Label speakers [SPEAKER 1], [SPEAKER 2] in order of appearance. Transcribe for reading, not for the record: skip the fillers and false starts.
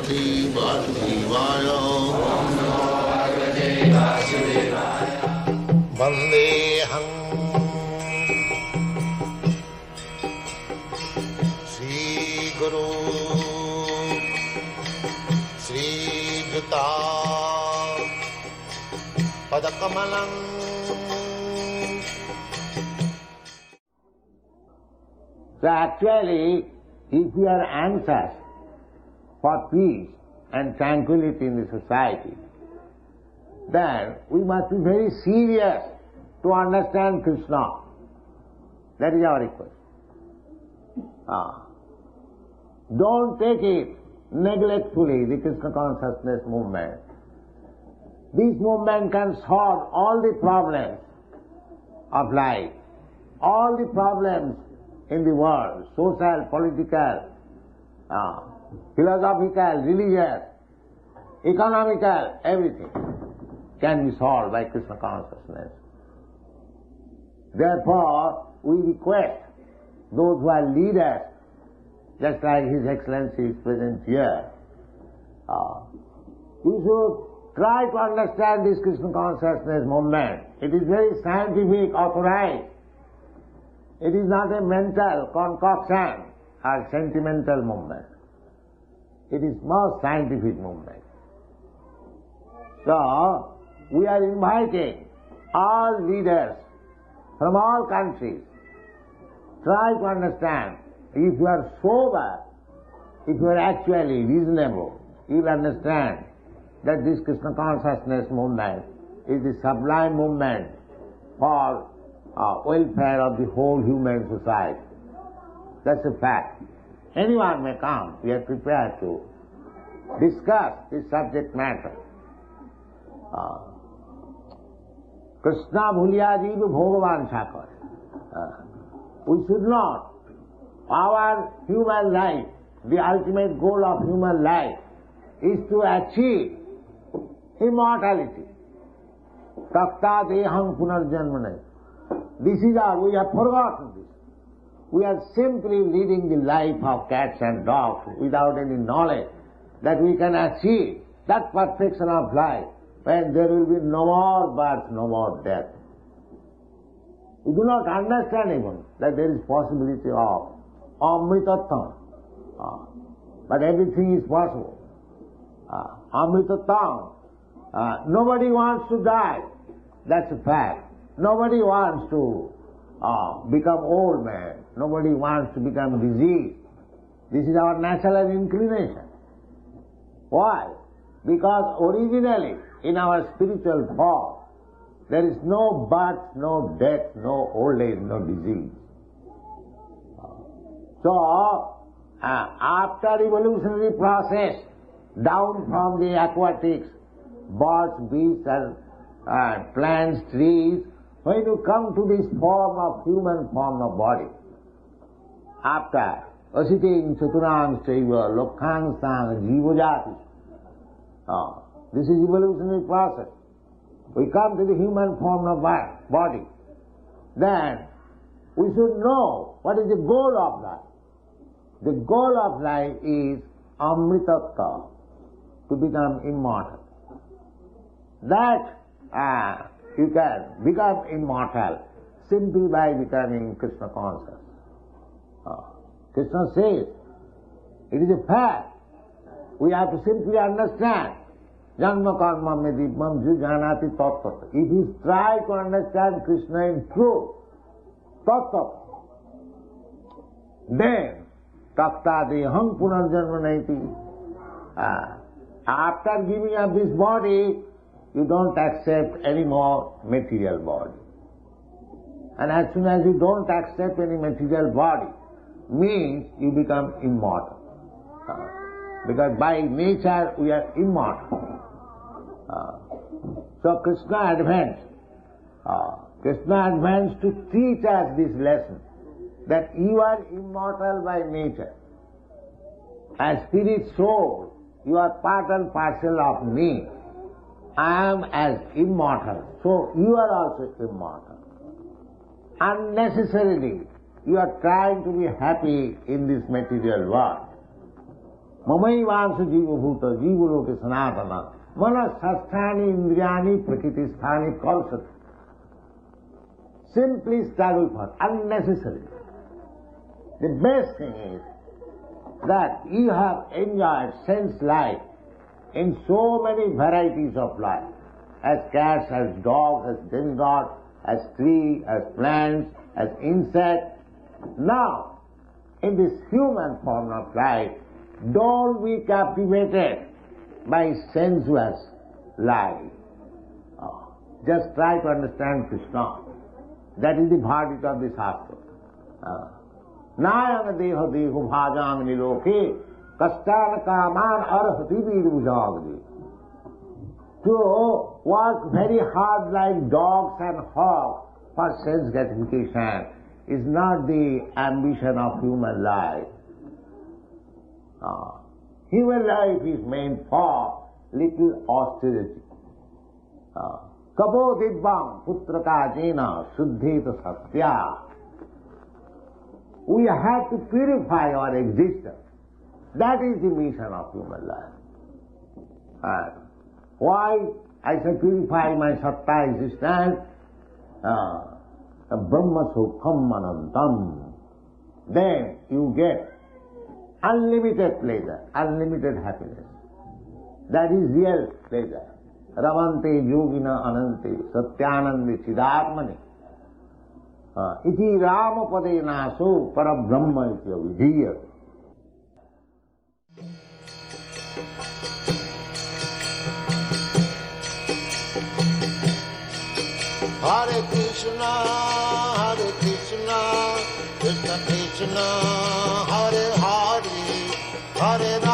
[SPEAKER 1] Parvati Vasudevaya. Vandeham Sri Guru Sri Juta Padakamalam.
[SPEAKER 2] So actually, if we are anxious for peace and tranquility in the society, then we must be very serious to understand Krishna. That is our request. Don't take it neglectfully, the Krishna consciousness movement. This movement can solve all the problems of life, all the problems in the world, social, political, philosophical, religious, economical, everything can be solved by Krishna consciousness. Therefore, we request those who are leaders, just like His Excellency is present here, we should try to understand this Krishna consciousness movement. It is very scientific, authorized. It is not a mental concoction or sentimental movement. It is most scientific movement. So, we are inviting all leaders from all countries, try to understand. If you are sober, if you are actually reasonable, you will understand that this Krishna consciousness movement is the sublime movement for welfare of the whole human society. That's a fact. Anyone may come. We are prepared to discuss this subject matter. Krishna bhuliya jeev bhogavan sakar. We should not. Our human life, the ultimate goal of human life, is to achieve immortality. Takta deham punarjanmane. This is we have forgotten this. We are simply leading the life of cats and dogs without any knowledge that we can achieve that perfection of life when there will be no more birth, no more death. We do not understand even that there is possibility of amritatam. But everything is possible. Amritatam. Nobody wants to die. That's a fact. Nobody wants to become old man. Nobody wants to become diseased. This is our natural inclination. Why? Because originally, in our spiritual form, there is no birth, no death, no old age, no disease. So, after evolutionary process, down from the aquatics, birds, beasts, and plants, trees, when you come to this form of human form of body, after asiting chaturang chaiva lokhang sang jivojati, this is evolutionary process. We come to the human form of body. Then we should know what is the goal of life. The goal of life is amritatta, to become immortal. That you can become immortal simply by becoming Krishna conscious. Krishna says, it is a fact. We have to simply understand. Janma karma medipam jujanati tattva. If you try to understand Krishna in truth, tattva, then taktadeham punarjanmanaiti. After giving up this body, you don't accept any more material body. And as soon as you don't accept any material body, means you become immortal. Because by nature we are immortal. So Krishna advanced to teach us this lesson, that you are immortal by nature. As spirit soul, you are part and parcel of me. I am as immortal, so you are also immortal. Unnecessarily, you are trying to be happy in this material world. ममैवांश जीवभूत जीवलोके सनातन मन षष्ठानि इंद्रियाणि प्रकृतिस्थानि कौशल. Simply struggle for unnecessary. The best thing is that you have enjoyed sense life in so many varieties of life, as cats, as dogs, as demigods, as trees, as plants, as insects. Now, in this human form of life, don't be captivated by sensuous life. Just try to understand Krishna. That is the verdict of the Shastra. Nayang deha deho bhajang niloke kastan kaman arhati virujagdi. To work very hard like dogs and hogs for sense gratification is not the ambition of human life. Human life is meant for little austerity. Kapo dibbam putraka jena suddhita satya. We have to purify our existence. That is the mission of human life. Why I say purify my satta existence? Brahma sukham anantam. Then you get unlimited pleasure, unlimited happiness. That is real pleasure. Ramante yogina anante satyanandi siddhatmani. Iti rama pade naso parabrahma iti avidhiya.
[SPEAKER 1] Hare Krishna, Krishna Krishna, Hare Hare, Hare